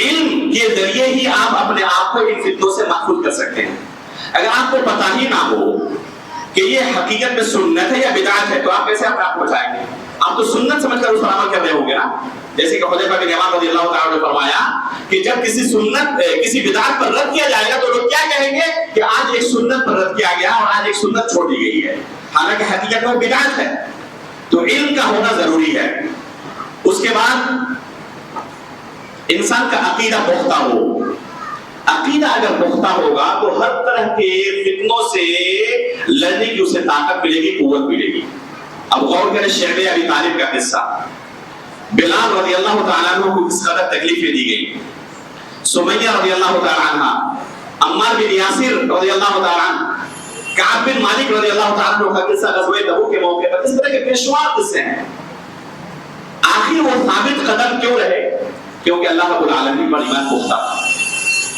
علم کے ذریعے ہی آپ اپنے آپ کو ان فتنوں سے محفوظ کر سکتے ہیں. اگر آپ کو پتہ ہی نہ ہو کہ یہ حقیقت میں سنت ہے یا بدعت ہے تو آپ کیسے اپنے آپ کو بچائیں گے؟ آپ تو سنت سمجھ کر اس پر عمل کر رہے ہوں گے نا. جیسے کہ حذیفہ بن یمان رضی اللہ تعالیٰ نے فرمایا کہ جب کسی بدعت پر رد کیا جائے گا تو لوگ کیا کہیں گے کہ آج ایک سنت پر رد کیا گیا اور آج ایک سنت چھوڑ دی گئی ہے، حالانکہ حقیقت میں وہ بدعت ہے. تو علم کا ہونا ضروری ہے. اس کے بعد انسان کا عقیدہ پختہ ہو. عقیدہ اگر پختہ ہوگا تو ہر طرح کے فتنوں سے لڑنے کی اسے طاقت ملے گی، قوت ملے گی. اب غور کریں شعب ابی طالب کا قصہ. بلال رضی اللہ تعالیٰ عنہ کو کس قدر تکلیفیں دی گئی، سمیہ رضی اللہ تعالیٰ عنہ، عمار بن یاسر رضی اللہ تعالیٰ عنہ، کعب بن مالک رضی اللہ تعالیٰ عنہ کا قصہ غزوہ تبوک کے موقع پر. اس طرح کے پیشوار قصے ہیں. آخر وہ ثابت قدم کیوں رہے؟ کیونکہ اللہ رب العالمین پر ایمان پختہ تھا.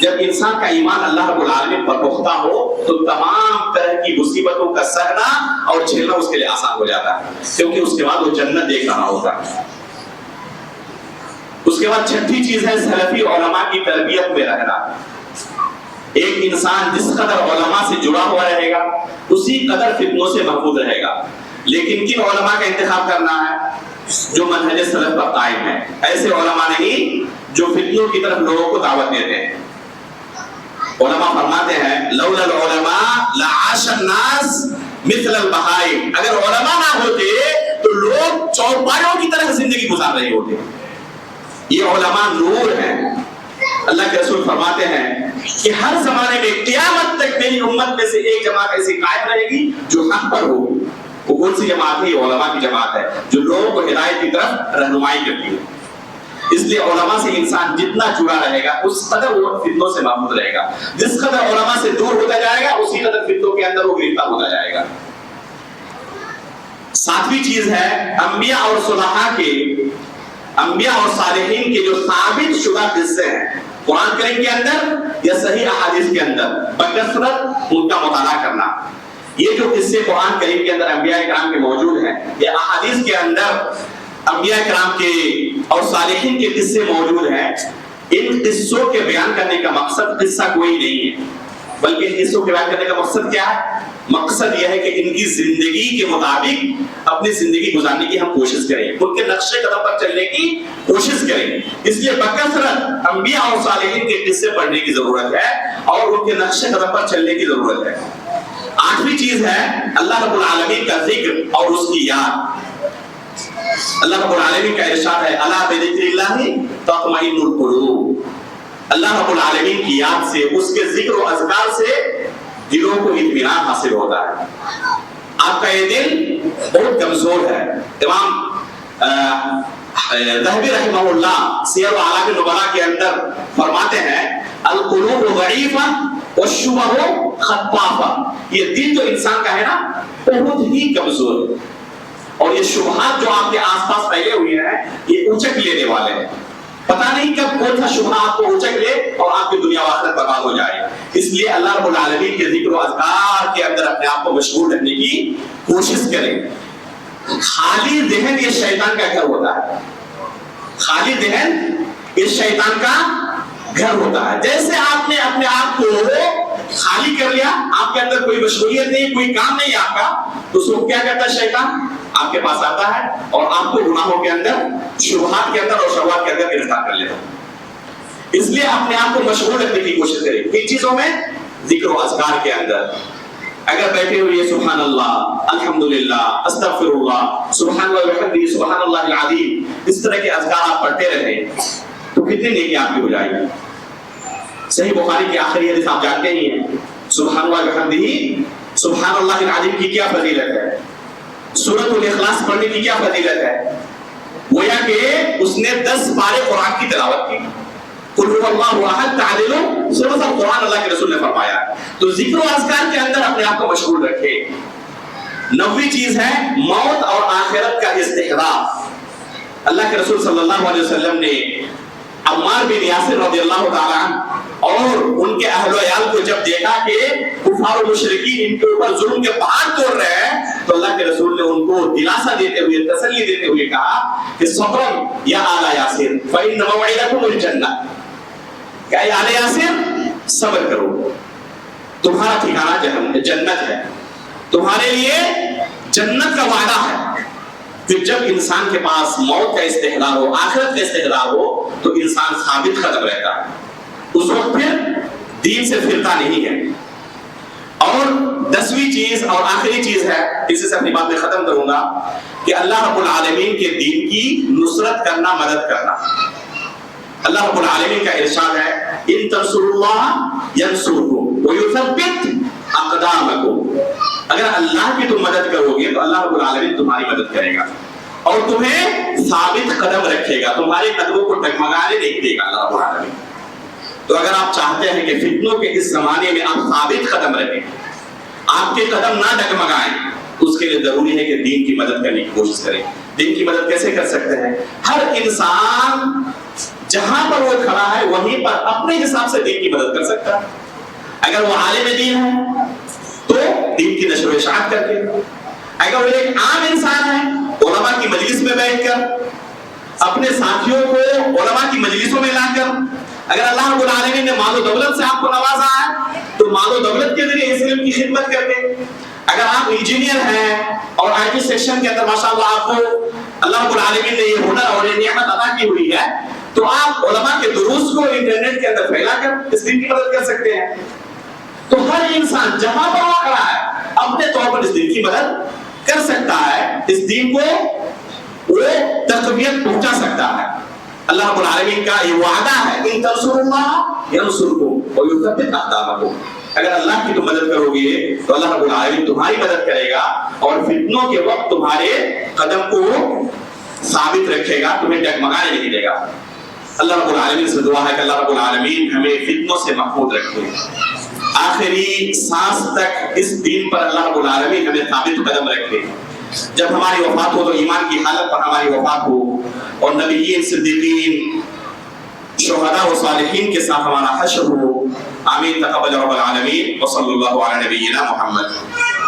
جب انسان کا ایمان اللہ رب العالمین پر پختہ ہو تو تمام طرح کی مصیبتوں کا سہنا اور جھیلنا اس کے لیے آسان ہو جاتا ہے، کیونکہ اس کے بعد وہ جنت دیکھ رہا ہوتا ہے. اس کے بعد چھٹی چیز ہے سلفی علماء کی تربیت میں رہنا. ایک انسان جس قدر علماء سے جڑا ہوا رہے گا اسی قدر فتنوں سے محفوظ رہے گا. لیکن کن علماء کا انتخاب کرنا ہے؟ جو منہج سلف پر قائم ہے. ایسے علماء نہیں جو فتنوں کی طرف لوگوں کو دعوت دیتے ہیں. علماء فرماتے ہیں لولا العلماء لعاش الناس مثل البہائم. اگر علماء نہ ہوتے تو لوگ چوپایوں کی طرح زندگی گزار رہے ہوتے. یہ علماء نور ہیں. اللہ کے رسول فرماتے ہیں کہ ہر زمانے میں قیامت تک میری امت میں سے ایک جماعت ایسی قائم رہے گی جو حق پر ہوگی. وہ کون سی جماعت ہے؟ یہ علماء کی جماعت ہے جو لوگوں کو ہدایت کی طرف رہنمائی کرتی ہے. اس لیے علماء سے انسان جتنا جڑا رہے گا اس قدر وہ فتنوں سے محفوظ رہے گا. جس قدر علماء سے دور ہوتا جائے گا اسی قدر فتنوں کے اندر وہ گرفتار ہوتا جائے گا. ساتویں چیز ہے انبیاء اور صلحاء کے، انبیاء اور صالحین کے جو ثابت شدہ قصے ہیں قرآن کریم کے اندر یا صحیح احادیث کے اندر بکثرت ان کا مطالعہ کرنا. یہ جو قصے قرآن کریم کے اندر انبیاء کرام کے موجود ہیں یا احادیث کے اندر انبیاء کرام کے اور صالحین کے قصے موجود ہیں، ان قصوں کے بیان کرنے کا مقصد قصہ کوئی نہیں ہے، بلکہ ان قصوں کے بیان کرنے کا مقصد کیا ہے؟ مقصد یہ ہے کہ ان کی زندگی کے مطابق اپنی زندگی گزارنے کی ہم کوشش کریں، ان کے نقشے قدم پر چلنے کی کوشش کریں. اس لیے بکثرت انبیاء اور صالحین کے قصے پڑھنے کی ضرورت ہے اور ان کے نقشے قدم پر چلنے کی ضرورت ہے. آٹھویں چیز ہے اللہ رب العالمین کا ذکر اور اس کی یاد. اللہ رب العالمین کا ارشاد ہے الا بذکر اللہ تطمئن القلوب. اللہ رب العالمین کی یاد سے، اس کے ذکر و اذکار سے دلوں کو اطمینان حاصل ہوتا ہے. آپ کا یہ دل بہت کمزور ہے. امام ذہبی رحمہ اللہ سیر اعلام النبلاء کے اندر فرماتے ہیں القلوب ضعیفہ والشبہ خطافہ. یہ دل جو انسان کا ہے نا بہت ہی کمزور ہے اور یہ شبہات جو آپ کے آس پاس پھیلے ہوئے ہیں یہ اچک لینے والے ہیں. پتہ نہیں کب کون سا شبہ آپ کو اچک لے اور آپ کی دنیا و آخرت برباد ہو جائے. اس لیے اللہ رب العالمین کے ذکر و اذکار کے اندر اپنے آپ کو مشغول رکھنے کی کوشش کریں. خالی ذہن یہ شیطان کا گھر ہوتا ہے. خالی ذہن یہ شیطان کا گھر ہوتا ہے. جیسے آپ نے اپنے آپ کو خالی کر لیا، آپ کے اندر کوئی مشغولیت نہیں، کوئی کام نہیں آپ کا، تو اس کو کیا کرتا ہے شیطان؟ آپ کے پاس آتا ہے اور آپ کو گناہوں کے اندر، شبہات کے اندر اور شہوات کے اندر گرفتار کر لیتا ہے. اس لیے اپنے آپ کو مشغول رکھنے کی کوشش کریں ان چیزوں میں. ذکر و اذکار کے اندر اگر بیٹھے ہوئے سبحان اللہ، الحمدللہ، استغفر اللہ، سبحان اللہ وبحمدہ، سبحان اللہ العظیم، اس طرح کے اذکار آپ پڑھتے رہیں تو کتنی نیکی آپ کی ہو جائے گی. صحیح بخاری کی آخری حدیث آپ جانتے ہی ہیں، سبحان اللہ وبحمدہ، سبحان اللہ العظیم کی کیا فضیلت ہے، سورۃ الاخلاص پڑھنے کی کیا فضیلت ہے. گویا کہ اس نے 10 پارے قرآن کی تلاوت کی. قل هو اللہ احد تعدل ثلث القرآن، اللہ کے رسول نے فرمایا. تو ذکر و اذکار کے اندر اپنے آپ کو مشغول رکھے. 9ویں چیز ہے موت اور آخرت کا استحضار. اللہ کے رسول صلی اللہ علیہ وسلم نے عمار بن یاسر رضی اللہ تعالی عنہ اور ان کے اہل و عیال کو جب دیکھا کہ کفار و مشرکین ان کے اوپر ظلم کے پہاڑ توڑ رہے ہیں تو اللہ کے رسول نے ان کو دلاسا دیتے ہوئے، تسلی دیتے ہوئے کہا کہ صبر یا آل یاسر فإن موعدکم الجنہ. کہ اے آل یاسر صبر کرو، تمہارا ٹھکانہ جنت ہے، تمہارے لیے جنت کا وعدہ ہے۔ پھر جب انسان کے پاس موت کا استحضار ہو، آخرت کا استحضار ہو، تو انسان ثابت قدم رہتا ہے، اس وقت پھر دین سے پھرتا نہیں ہے۔ اور 10ویں چیز اور آخری چیز ہے، اسی سے اپنی بات میں ختم کروں گا، کہ اللہ رب العالمین کے دین کی نصرت کرنا، مدد کرنا۔ اللہ رب العالمین کا ارشاد ہے ان تنصروا اللہ ینصرکم ویثبت اقدامکم، اگر اللہ کی تم مدد کرو گے تو اللہ رب العالمین تمہاری مدد کرے گا اور تمہیں ثابت قدم رکھے گا، تمہارے قدموں کو ڈگمگانے نہیں دے گا اللہ رب العالمین۔ تو اگر آپ چاہتے ہیں کہ فتنوں کے اس زمانے میں آپ ثابت قدم رہیں، آپ کے قدم نہ ڈگمگائیں، اس کے لیے ضروری ہے کہ دین کی مدد کرنے کی کوشش کریں۔ دین کی مدد کیسے کر سکتے ہیں؟ ہر انسان جہاں پر وہ کھڑا ہے وہیں پر اپنے حساب سے دین کی مدد کر سکتا ہے۔ اگر وہ عالم دین ہے تو دین کی نشر و اشاعت کر کے، اگر وہ ایک عام انسان ہے علماء کی مجلس میں بیٹھ کر، اپنے ساتھیوں کو علماء کی مجلسوں میں لا کر، اگر اللہ رب العالمین نے مال و دولت سے آپ کو نوازا ہے تو مال و دولت کے ذریعے اس علم کی خدمت کر کے، اگر آپ انجینئر ہیں اور آئی ٹی سیکشن کے اندر ماشاءاللہ آپ کو اللہ رب العالمین نے یہ ہنر اور یہ نعمت عطا کی ہوئی ہے، تو آپ علماء کے دروس کو انٹرنیٹ کے اندر پھیلا کر اس دین کی مدد کر سکتے ہیں۔ تو ہر انسان جہاں پر وہ کھڑا ہے اپنے طور پر اس دین کی مدد کر سکتا ہے، اس دین کو وہ تقویت پہنچا سکتا ہے۔ اللہ رب العالمین کا یہ وعدہ ہے ان تنصروا اللہ ینصرکم ویثبت اقدامکم، اگر اللہ کی تم مدد کرو گے تو اللہ رب العالمین تمہاری مدد کرے گا اور فتنوں کے وقت تمہارے قدم کو ثابت رکھے گا، تمہیں ڈگمگانے نہیں دے گا۔ اللہ رب العالمین سے دعا ہے کہ اللہ رب العالمین ہمیں فتنوں سے محفوظ رکھے، آخری سانس تک اس دین پر اللہ رب العالمین ہمیں ثابت قدم رکھے۔ جب ہماری وفات ہو تو ایمان کی حالت پر ہماری وفات ہو اور نبیین، صدیقین، شہداء و صالحین کے ساتھ ہمارا حشر ہو۔ آمین تقبل رب العالمین وصلی اللہ علی نبینا محمد۔